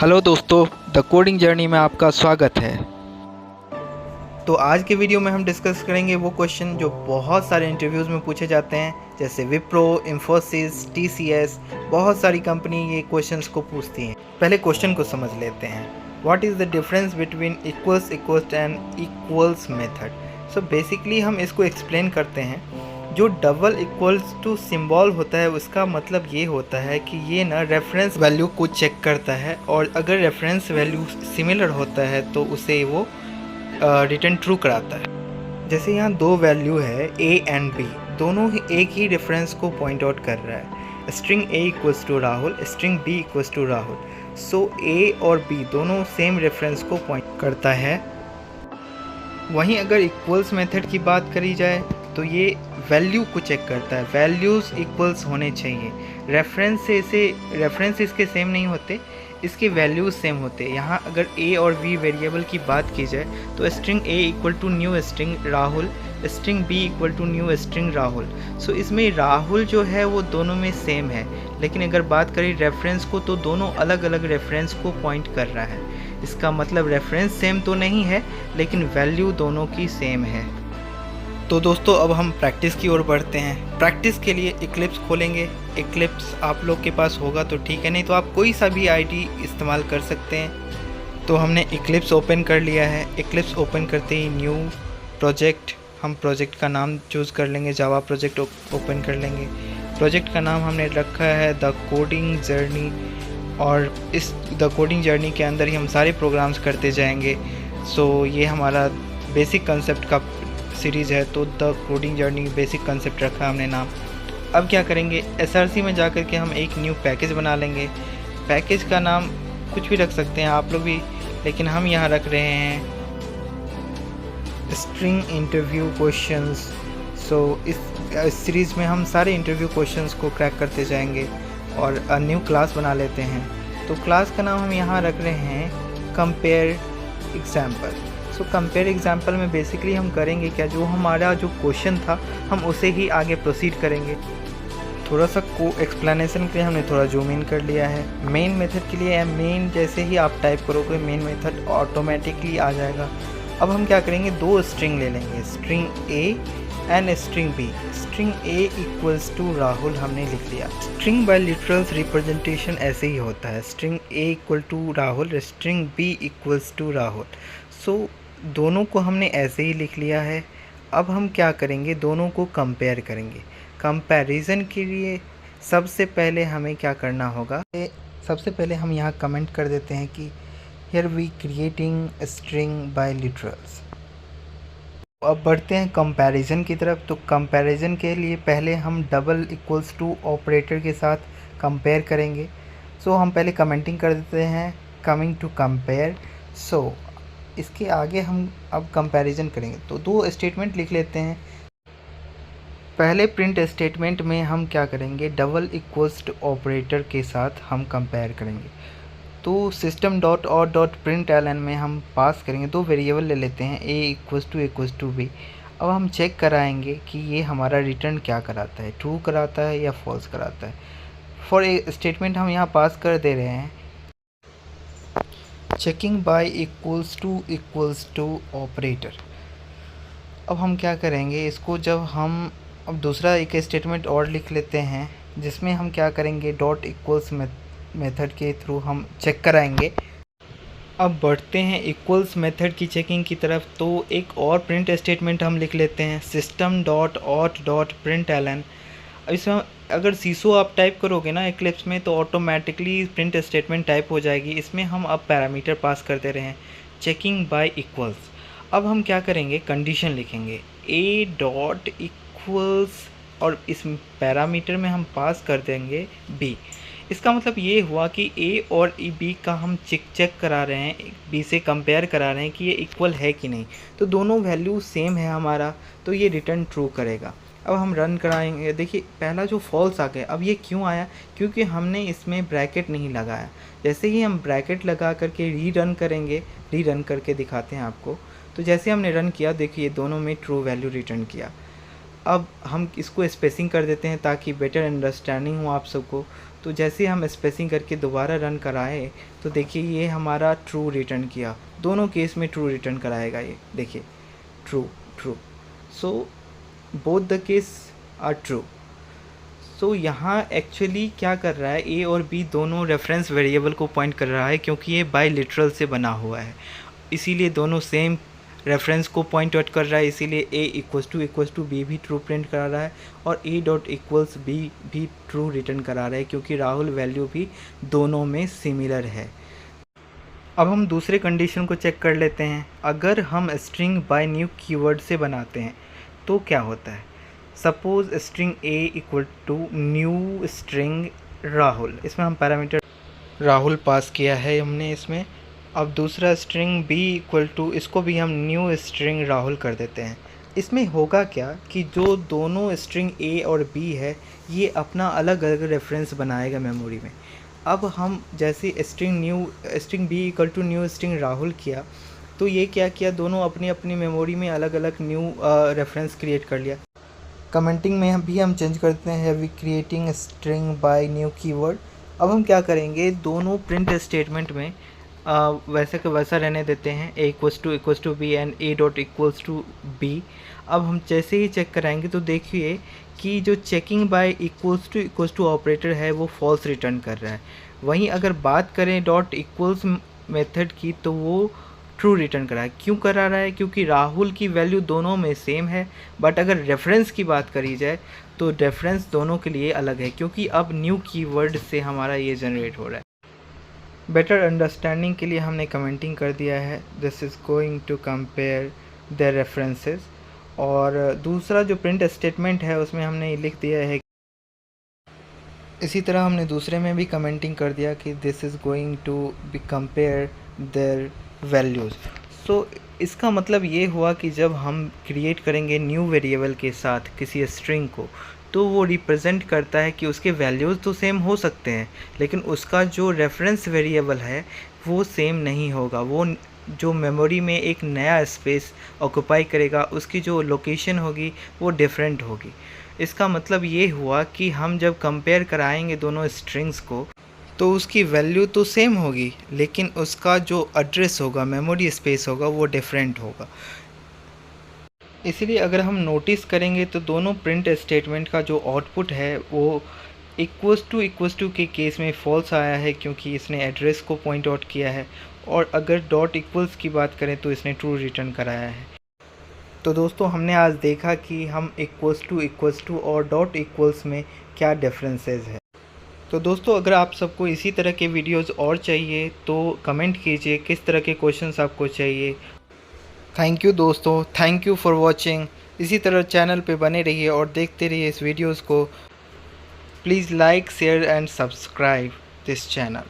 Hello दोस्तों, the coding journey में आपका स्वागत है। तो आज के वीडियो में हम डिस्कस करेंगे वो क्वेश्चन जो बहुत सारे इंटरव्यूज़ में पूछे जाते हैं, जैसे विप्रो, इन्फोसिस, टीसीएस। बहुत सारी कंपनी ये क्वेश्चंस को पूछती हैं। पहले क्वेश्चन को समझ लेते हैं। What is the difference between equals equals and equals method. So basically हम इसको एक्सप्लेन करते हैं। जो डबल इक्वल्स टू सिंबल होता है उसका मतलब ये होता है कि ये ना रेफरेंस वैल्यू को चेक करता है, और अगर रेफरेंस वैल्यू सिमिलर होता है तो उसे वो रिटर्न ट्रू कराता है। जैसे यहाँ दो वैल्यू है a एंड b, दोनों ही एक ही रेफरेंस को पॉइंट आउट कर रहा है। String a equals to Rahul, string b equals to Rahul. So a और b दोनों सेम रेफरेंस को पॉइंट करता है। वहीं अगर इक्वल्स मेथड की बात करी जाए तो ये वैल्यू को चेक करता है, वैल्यूज़ इक्वल्स होने चाहिए। रेफरेंस इसके सेम नहीं होते, इसके वैल्यूज सेम होते हैं। यहाँ अगर a और b वेरिएबल की बात की जाए तो string a equal to new string Rahul, string b equal to new string Rahul. So इसमें राहुल जो है वो दोनों में सेम है, लेकिन अगर बात करें रेफरेंस को तो दोनों अलग अलग रेफरेंस को पॉइंट कर रहा है। इसका मतलब रेफरेंस सेम तो नहीं है, लेकिन वैल्यू दोनों की सेम है। तो दोस्तों अब हम प्रैक्टिस की ओर बढ़ते हैं। प्रैक्टिस के लिए इक्लिप्स खोलेंगे। इक्लिप्स आप लोग के पास होगा तो ठीक है, नहीं तो आप कोई सा भी आईडी इस्तेमाल कर सकते हैं। तो हमने इक्लिप्स ओपन कर लिया है। इक्लिप्स ओपन करते ही न्यू प्रोजेक्ट, हम प्रोजेक्ट का नाम चूज़ कर लेंगे। जावा प्रोजेक्ट ओपन कर लेंगे। प्रोजेक्ट का नाम हमने रखा है द कोडिंग जर्नी, और इस द कोडिंग जर्नी के अंदर ही हम सारे प्रोग्राम्स करते जाएंगे। सो ये हमारा बेसिक कंसेप्ट का सीरीज़ है, तो the coding journey basic concept रखा हमने नाम। अब क्या करेंगे, एसआरसी में जाकर के हम एक न्यू पैकेज बना लेंगे। पैकेज का नाम कुछ भी रख सकते हैं आप लोग भी, लेकिन हम यहाँ रख रहे हैं स्ट्रिंग इंटरव्यू क्वेश्चंस। सो इस सीरीज़ में हम सारे इंटरव्यू क्वेश्चंस को क्रैक करते जाएंगे और न्यू क्लास बना लेते हैं। तो क्लास का नाम हम यहाँ रख रहे हैं compare example. So compare example में बेसिकली हम करेंगे क्या, जो हमारा जो क्वेश्चन था हम उसे ही आगे प्रोसीड करेंगे। थोड़ा सा को एक्सप्लेनेशन के लिए हमने थोड़ा जूम इन कर लिया है। मेन मेथड के लिए मेन जैसे ही आप टाइप करोगे मेन मेथड ऑटोमेटिकली आ जाएगा। अब हम क्या करेंगे, दो स्ट्रिंग ले लेंगे, string a and string b। String a equals to Rahul हमने लिख लिया। स्ट्रिंग बाय लिटरल्स रिप्रेजेंटेशन ऐसे ही होता है, string a equal to Rahul, string b equals to Rahul. So दोनों को हमने ऐसे ही लिख लिया है। अब हम क्या करेंगे, दोनों को कंपेयर करेंगे। कंपैरिजन के लिए सबसे पहले हमें क्या करना होगा, सबसे पहले हम यहाँ कमेंट कर देते हैं कि here we creating string by literals. अब बढ़ते हैं कंपैरिजन की तरफ। तो कंपैरिजन के लिए पहले हम डबल इक्वल्स टू ऑपरेटर के साथ कंपेयर करेंगे। सो हम पहले कमेंटिंग कर देते हैं कमिंग टू कंपेयर। सो इसके आगे हम अब कंपैरिजन करेंगे, तो दो स्टेटमेंट लिख लेते हैं। पहले प्रिंट स्टेटमेंट में हम क्या करेंगे, डबल इक्वल्स टू ऑपरेटर के साथ हम कंपेयर करेंगे। तो सिस्टम डॉट और डॉट प्रिंट एलन में हम पास करेंगे, दो वेरिएबल ले लेते हैं, a इक्वल्स टू b। अब हम चेक कराएंगे कि ये हमारा रिटर्न क्या कराता है, ट्रू कराता है या फॉल्स कराता है। फॉर ए स्टेटमेंट हम यहाँ पास कर दे रहे हैं checking by equals to operator. अब हम क्या करेंगे, इसको जब हम अब दूसरा एक स्टेटमेंट और लिख लेते हैं, जिसमें हम क्या करेंगे, डॉट इक्वल्स मेथड के थ्रू हम चेक कराएंगे। अब बढ़ते हैं इक्वल्स मेथड की चेकिंग की तरफ। तो एक और प्रिंट स्टेटमेंट हम लिख लेते हैं, system dot out dot println. इसमें अगर सीसो आप टाइप करोगे ना इक्लिप्स में, तो ऑटोमेटिकली प्रिंट स्टेटमेंट टाइप हो जाएगी। इसमें हम अब पैरामीटर पास करते रहे हैं चेकिंग बाय इक्वल्स। अब हम क्या करेंगे, कंडीशन लिखेंगे a डॉट इक्वल्स, और इस पैरामीटर में हम पास कर देंगे b। इसका मतलब ये हुआ कि a और b का हम चेक करा रहे हैं, b से कंपेयर करा रहे हैं कि ये इक्वल है कि नहीं। तो दोनों वैल्यू सेम है हमारा, तो ये रिटर्न ट्रू करेगा। अब हम रन कराएंगे। देखिए पहला जो फॉल्स आ गया, अब ये क्यों आया, क्योंकि हमने इसमें ब्रैकेट नहीं लगाया। जैसे ही हम ब्रैकेट लगा करके रीरन करेंगे, रीरन करके दिखाते हैं आपको। तो जैसे हमने रन किया, देखिए दोनों में ट्रू वैल्यू रिटर्न किया। अब हम इसको स्पेसिंग कर देते हैं ताकि बेटर अंडरस्टैंडिंग हो आप सबको। तो जैसे हम स्पेसिंग करके दोबारा रन कराए तो देखिए ये हमारा ट्रू रिटर्न किया, दोनों केस में ट्रू रिटर्न कराएगा ये, देखिए true true. So both the case are true. So यहाँ एक्चुअली क्या कर रहा है, ए और बी दोनों रेफरेंस वेरिएबल को पॉइंट कर रहा है क्योंकि ये बाई लिटरल से बना हुआ है, इसीलिए दोनों सेम रेफरेंस को पॉइंट आउट कर रहा है, इसीलिए ए इक्वल्स टू बी भी ट्रू प्रिंट करा रहा है और ए डॉट इक्वल्स बी भी ट्रू रिटर्न करा रहा है क्योंकि राहुल वैल्यू भी दोनों में सिमिलर है। अब हम दूसरे कंडीशन को चेक कर लेते हैं। अगर हम स्ट्रिंग बाय न्यू कीवर्ड से बनाते हैं तो क्या होता है। Suppose string a equal to new string Rahul, इसमें हम पैरामीटर राहुल पास किया है हमने इसमें। अब दूसरा स्ट्रिंग बी इक्वल टू, इसको भी हम न्यू स्ट्रिंग राहुल कर देते हैं। इसमें होगा क्या कि जो दोनों स्ट्रिंग ए और बी है ये अपना अलग अलग रेफरेंस बनाएगा मेमोरी में। अब हम जैसे string b equal to new string Rahul किया तो ये क्या किया, दोनों अपनी अपनी मेमोरी में अलग अलग न्यू रेफरेंस क्रिएट कर लिया। कमेंटिंग में भी हम चेंज करते हैं we creating string by new keyword. अब हम क्या करेंगे, दोनों प्रिंट स्टेटमेंट में वैसे का वैसा रहने देते हैं, A equals to B and A dot equals to B. अब हम जैसे ही चेक कराएंगे तो देखिए कि जो checking by equals to operator है वो फॉल्स रिटर्न कर रहा है। वहीं अगर बात करें डॉट इक्वल्स मेथड की तो वो ट्रू रिटर्न करा है। क्यों करा रहा है, क्योंकि राहुल की वैल्यू दोनों में सेम है, बट अगर रेफरेंस की बात करी जाए तो रेफरेंस दोनों के लिए अलग है क्योंकि अब न्यू कीवर्ड से हमारा ये जनरेट हो रहा है। बेटर अंडरस्टैंडिंग के लिए हमने कमेंटिंग कर दिया है this is going to compare the references. और दूसरा जो प्रिंट स्टेटमेंट है उसमें हमने लिख दिया है, इसी तरह हमने दूसरे में भी कमेंटिंग कर दिया कि this is going to be compare their values. सो इसका मतलब ये हुआ कि जब हम क्रिएट करेंगे न्यू वेरिएबल के साथ किसी स्ट्रिंग को तो वो रिप्रेजेंट करता है कि उसके वैल्यूज़ तो सेम हो सकते हैं लेकिन उसका जो रेफरेंस वेरिएबल है वो सेम नहीं होगा। वो जो मेमोरी में एक नया स्पेस ऑक्यूपाई करेगा उसकी जो लोकेशन होगी वो डिफरेंट होगी। इसका मतलब ये हुआ कि हम जब कंपेयर कराएंगे दोनों स्ट्रिंग्स को तो उसकी वैल्यू तो सेम होगी लेकिन उसका जो एड्रेस होगा, मेमोरी स्पेस होगा, वो डिफरेंट होगा। इसलिए अगर हम नोटिस करेंगे तो दोनों प्रिंट स्टेटमेंट का जो आउटपुट है वो इक्वल्स टू के केस में फॉल्स आया है क्योंकि इसने एड्रेस को पॉइंट आउट किया है, और अगर डॉट इक्वल्स की बात करें तो इसने ट्रू रिटर्न कराया है। तो दोस्तों हमने आज देखा कि हम इक्वल्स टू और डॉट इक्वल्स में क्या डिफरेंसेस है। तो दोस्तों अगर आप सबको इसी तरह के वीडियोस और चाहिए तो कमेंट कीजिए किस तरह के क्वेश्चंस आपको चाहिए। थैंक यू दोस्तों, थैंक यू फॉर वॉचिंग। इसी तरह चैनल पे बने रहिए और देखते रहिए इस वीडियोस को। Please like share and subscribe this channel.